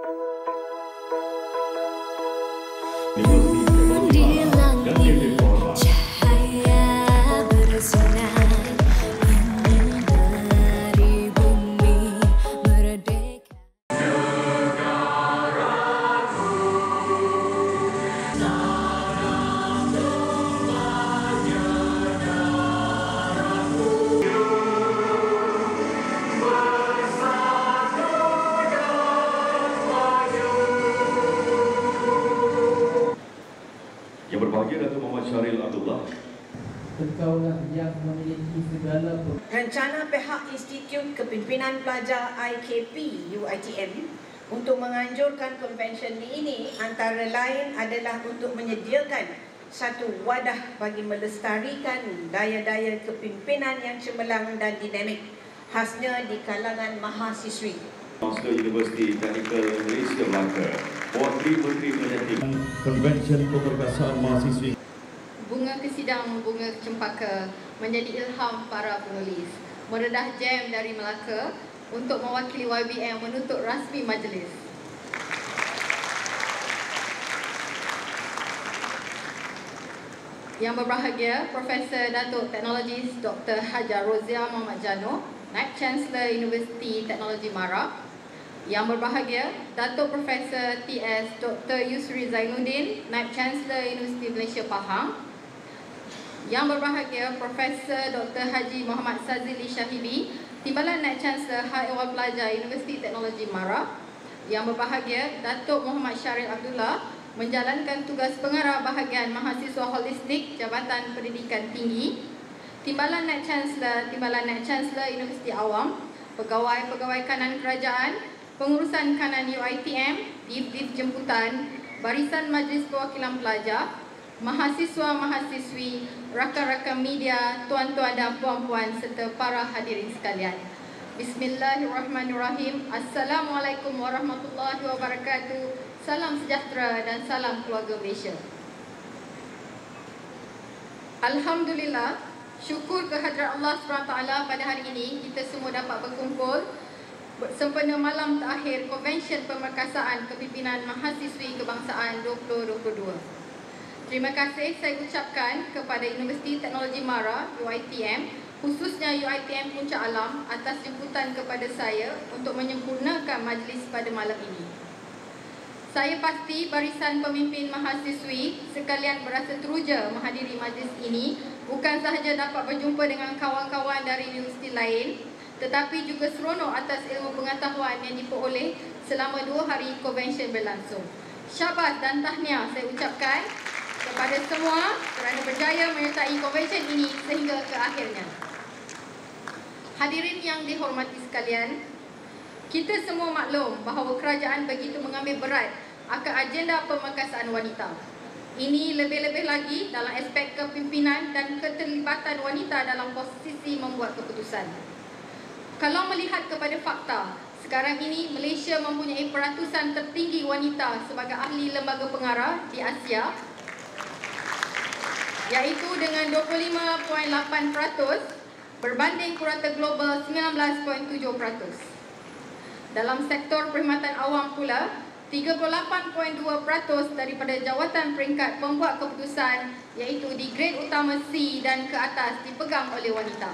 Di langit cahaya bersinar, ingin dari bumi merdeka. Yang berbahagia Datuk Muhammad Syaril Abdullah. Engkaulah yang memiliki segala Rencana pihak Institut Kepimpinan Pelajar IKP UiTM untuk menganjurkan konvensyen ini antara lain adalah untuk menyediakan satu wadah bagi melestarikan daya-daya kepimpinan yang cemerlang dan dinamik khasnya di kalangan mahasiswi. Master Universiti Teknikal Malaysia Melaka, Wakil Menteri Pendidikan, Konvensyen Keperkasaan Mahasiswi. Bunga Kesidang Bunga Cempaka menjadi ilham para penulis. Meredah jam dari Melaka untuk mewakili YBM menutup rasmi majlis. Yang berbahagia Profesor Datuk Teknologis Dr. Hajar Rozia Muhammad Jano, Naib Chancellor Universiti Teknologi Mara. Yang berbahagia Datuk Profesor TS Dr. Yusri Zainuddin, Naib Chancellor Universiti Malaysia Pahang. Yang berbahagia Profesor Dr. Haji Muhammad Sazili Syahibi, Timbalan Naib Chancellor Hal Ehwal Pelajar Universiti Teknologi Mara. Yang berbahagia Datuk Muhammad Syaril Abdullah, menjalankan tugas pengarah bahagian mahasiswa holistik Jabatan Pendidikan Tinggi. Timbalan Naib Chancellor Universiti Awam, pegawai-pegawai kanan kerajaan, pengurusan kanan UiTM, div-div jemputan, barisan Majlis Perwakilan Pelajar, mahasiswa-mahasiswi, rakan-rakan media, tuan-tuan dan puan-puan serta para hadirin sekalian. Bismillahirrahmanirrahim. Assalamualaikum warahmatullahi wabarakatuh. Salam sejahtera dan salam keluarga Malaysia. Alhamdulillah, syukur kehadrat Allah SWT pada hari ini kita semua dapat berkumpul sempena malam terakhir Konvensyen Pemerkasaan Kepimpinan Mahasiswi Kebangsaan 2022. Terima kasih saya ucapkan kepada Universiti Teknologi Mara UiTM, khususnya UiTM Puncak Alam atas jemputan kepada saya untuk menyempurnakan majlis pada malam ini. Saya pasti barisan pemimpin mahasiswi sekalian berasa teruja menghadiri majlis ini, bukan sahaja dapat berjumpa dengan kawan-kawan dari universiti lain, tetapi juga seronok atas ilmu pengetahuan yang diperoleh selama 2 hari konvensyen berlangsung. Syabas dan tahniah saya ucapkan kepada semua kerana berjaya menyertai konvensyen ini sehingga ke akhirnya. Hadirin yang dihormati sekalian, kita semua maklum bahawa kerajaan begitu mengambil berat akan agenda pemerkasaan wanita. Ini lebih-lebih lagi dalam aspek kepimpinan dan keterlibatan wanita dalam posisi membuat keputusan. Kalau melihat kepada fakta, sekarang ini Malaysia mempunyai peratusan tertinggi wanita sebagai ahli lembaga pengarah di Asia, iaitu dengan 25.8% berbanding purata global 19.7%. Dalam sektor perkhidmatan awam pula, 38.2% daripada jawatan peringkat pembuat keputusan, iaitu di grade utama C dan ke atas, dipegang oleh wanita.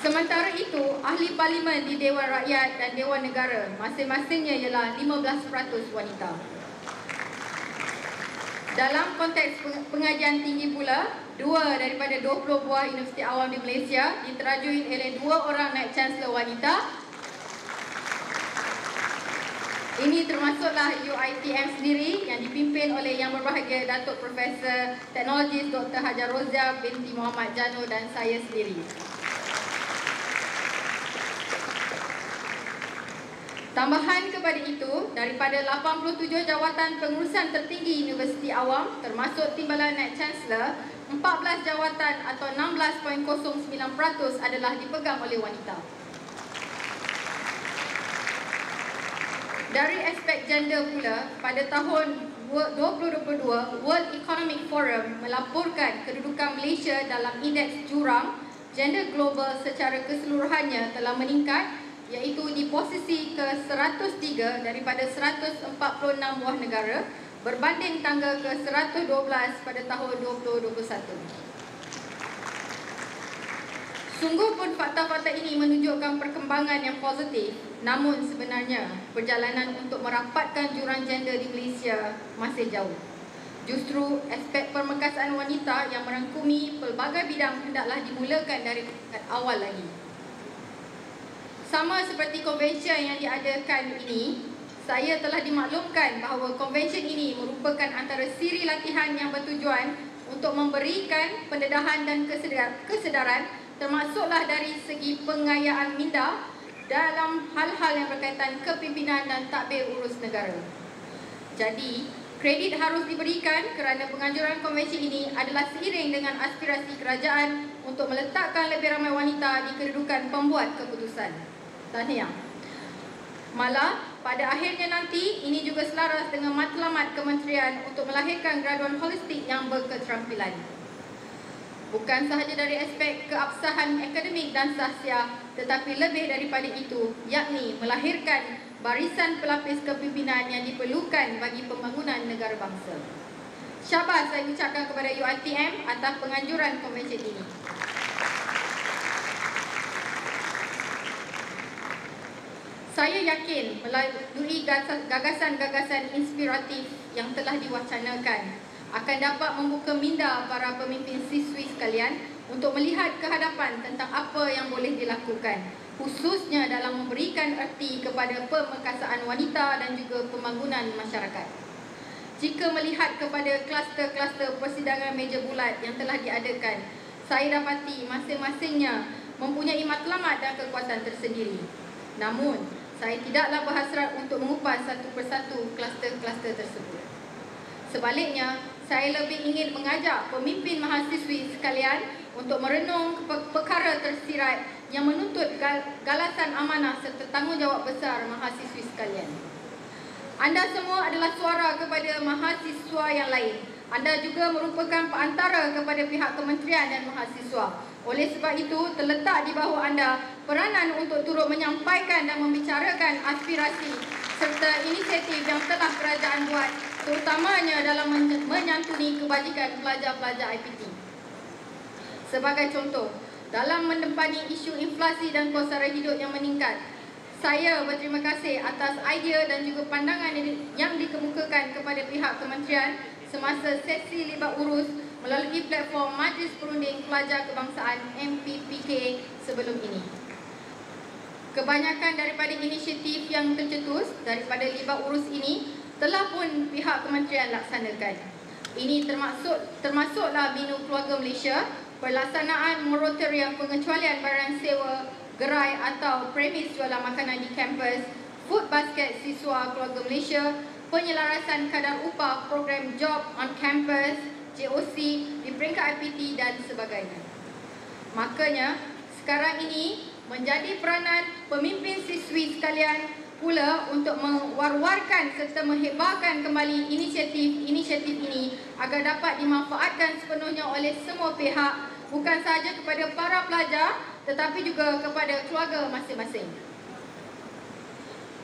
Sementara itu, ahli parlimen di Dewan Rakyat dan Dewan Negara masing-masingnya ialah 15% wanita. Dalam konteks pengajian tinggi pula, 2 daripada 20 buah universiti awam di Malaysia diterajui oleh 2 orang Naib Chancellor wanita. Ini termasuklah UiTM sendiri yang dipimpin oleh Yang Berbahagia Datuk Profesor Teknologis Dr. Hajar Rozia binti Muhammad Jano dan saya sendiri. Tambahan kepada itu, daripada 87 jawatan pengurusan tertinggi universiti awam termasuk Timbalan Naib Chancellor, 14 jawatan atau 16.09% adalah dipegang oleh wanita. Dari aspek gender pula, pada tahun 2022, World Economic Forum melaporkan kedudukan Malaysia dalam indeks jurang gender global secara keseluruhannya telah meningkat iaitu di posisi ke-103 daripada 146 buah negara berbanding tangga ke-112 pada tahun 2021. Sungguh pun fakta-fakta ini menunjukkan perkembangan yang positif, namun sebenarnya perjalanan untuk merapatkan jurang gender di Malaysia masih jauh. Justru aspek permekasaan wanita yang merangkumi pelbagai bidang hendaklah dimulakan dari awal lagi. Sama seperti konvensyen yang diadakan ini, saya telah dimaklumkan bahawa konvensyen ini merupakan antara siri latihan yang bertujuan untuk memberikan pendedahan dan kesedaran termasuklah dari segi pengayaan minda dalam hal-hal yang berkaitan kepimpinan dan tadbir urus negara. Jadi, kredit harus diberikan kerana penganjuran konvensi ini adalah seiring dengan aspirasi kerajaan untuk meletakkan lebih ramai wanita di kedudukan pembuat keputusan. Tahniah. Malah, pada akhirnya nanti, ini juga selaras dengan matlamat kementerian untuk melahirkan graduan holistik yang berketerampilan. Bukan sahaja dari aspek keabsahan akademik dan sahsiah, tetapi lebih daripada itu, yakni melahirkan barisan pelapis kepimpinan yang diperlukan bagi pembangunan negara bangsa. Syabas saya ucapkan kepada UiTM atas penganjuran konvensyen ini. Saya yakin melalui gagasan-gagasan inspiratif yang telah diwacanakan akan dapat membuka minda para pemimpin siswi sekalian untuk melihat ke hadapan tentang apa yang boleh dilakukan, khususnya dalam memberikan erti kepada permekasaan wanita dan juga pembangunan masyarakat. Jika melihat kepada kluster-kluster persidangan meja bulat yang telah diadakan, saya dapati masing-masingnya mempunyai matlamat dan kekuatan tersendiri. Namun, saya tidaklah berhasrat untuk mengupas satu persatu kluster-kluster tersebut. Sebaliknya, saya lebih ingin mengajak pemimpin mahasiswi sekalian untuk merenung perkara tersirat yang menuntut galasan amanah serta tanggungjawab besar mahasiswi sekalian. Anda semua adalah suara kepada mahasiswa yang lain. Anda juga merupakan perantara kepada pihak kementerian dan mahasiswa. Oleh sebab itu, terletak di bahu anda peranan untuk turut menyampaikan dan membicarakan aspirasi serta inisiatif yang telah kerajaan buat, terutamanya dalam menyantuni kebajikan pelajar-pelajar IPT. Sebagai contoh, dalam menempani isu inflasi dan kos sara hidup yang meningkat, saya berterima kasih atas idea dan juga pandangan yang dikemukakan kepada pihak kementerian semasa sesi libat urus melalui platform Majlis Perunding Pelajar Kebangsaan MPPK sebelum ini. Kebanyakan daripada inisiatif yang tercetus daripada libat urus ini telah pun pihak kementerian laksanakan. Ini termasuklah Binu Keluarga Malaysia, pelaksanaan moratorium pengecualian barang sewa, gerai atau premis jualan makanan di kampus, food basket siswa Keluarga Malaysia, penyelarasan kadar upah program Job on Campus, JOC di peringkat IPT dan sebagainya. Makanya, sekarang ini menjadi peranan pemimpin siswi sekalian pula untuk mewar-warkan serta menghebarkan kembali inisiatif ini agar dapat dimanfaatkan sepenuhnya oleh semua pihak, bukan sahaja kepada para pelajar tetapi juga kepada keluarga masing-masing.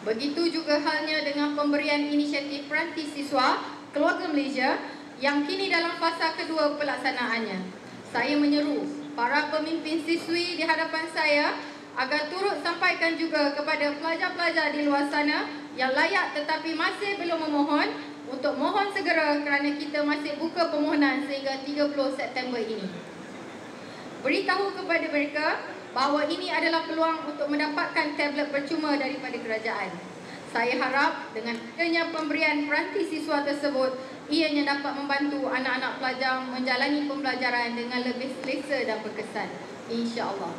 Begitu juga halnya dengan pemberian inisiatif peranti siswa Keluarga Malaysia yang kini dalam fasa kedua pelaksanaannya. Saya menyeru para pemimpin siswi di hadapan saya agar turut sampaikan juga kepada pelajar-pelajar di luar sana yang layak tetapi masih belum memohon untuk mohon segera kerana kita masih buka permohonan sehingga 30 September ini. Beritahu kepada mereka bahawa ini adalah peluang untuk mendapatkan tablet percuma daripada kerajaan. Saya harap dengan adanya pemberian peranti siswa tersebut, ianya dapat membantu anak-anak pelajar menjalani pembelajaran dengan lebih selesa dan berkesan, insya-Allah.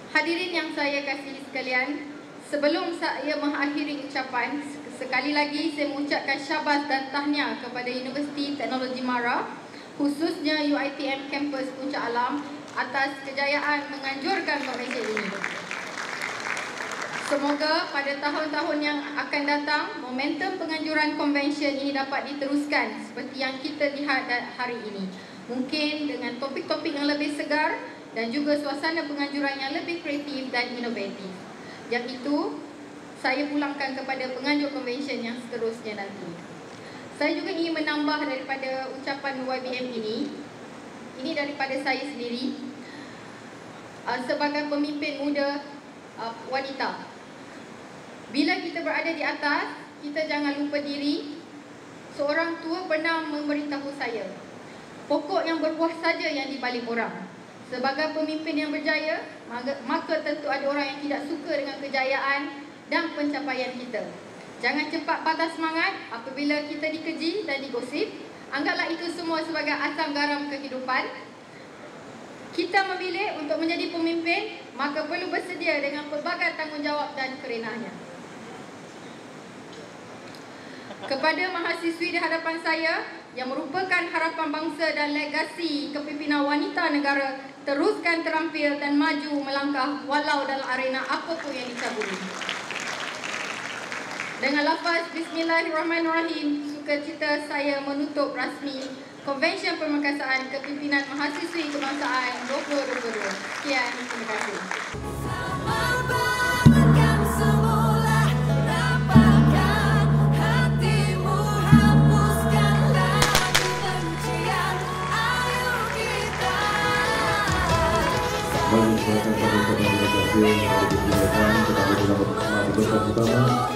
Hadirin yang saya kasihi sekalian, sebelum saya mengakhiri ucapan, sekali lagi saya mengucapkan syabas dan tahniah kepada Universiti Teknologi Mara, khususnya UiTM Kampus Puncak Alam atas kejayaan menganjurkan konvensyen ini. Semoga pada tahun-tahun yang akan datang, momentum penganjuran konvensyen ini dapat diteruskan seperti yang kita lihat hari ini. Mungkin dengan topik-topik yang lebih segar, dan juga suasana penganjuran yang lebih kreatif dan inovatif. Yang itu, saya pulangkan kepada penganjur konvensyen yang seterusnya nanti. Saya juga ingin menambah daripada ucapan YBM ini daripada saya sendiri sebagai pemimpin muda wanita. Bila kita berada di atas, kita jangan lupa diri. Seorang tua pernah memberitahu saya, pokok yang berbuah saja yang dibalik orang. Sebagai pemimpin yang berjaya, maka tentu ada orang yang tidak suka dengan kejayaan dan pencapaian kita. Jangan cepat patah semangat apabila kita dikeji dan digosip. Anggaplah itu semua sebagai asam garam kehidupan. Kita memilih untuk menjadi pemimpin, maka perlu bersedia dengan pelbagai tanggungjawab dan kerenahnya. Kepada mahasiswi di hadapan saya yang merupakan harapan bangsa dan legasi kepimpinan wanita negara, teruskan terampil dan maju melangkah walau dalam arena apapun yang dicaburi. Dengan lafaz Bismillahirrahmanirrahim, sukacita saya menutup rasmi Konvensyen Pemerkasaan Kepimpinan Mahasiswi Kebangsaan 2022. Sekian, terima kasih.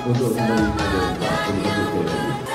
Untuk kembali ke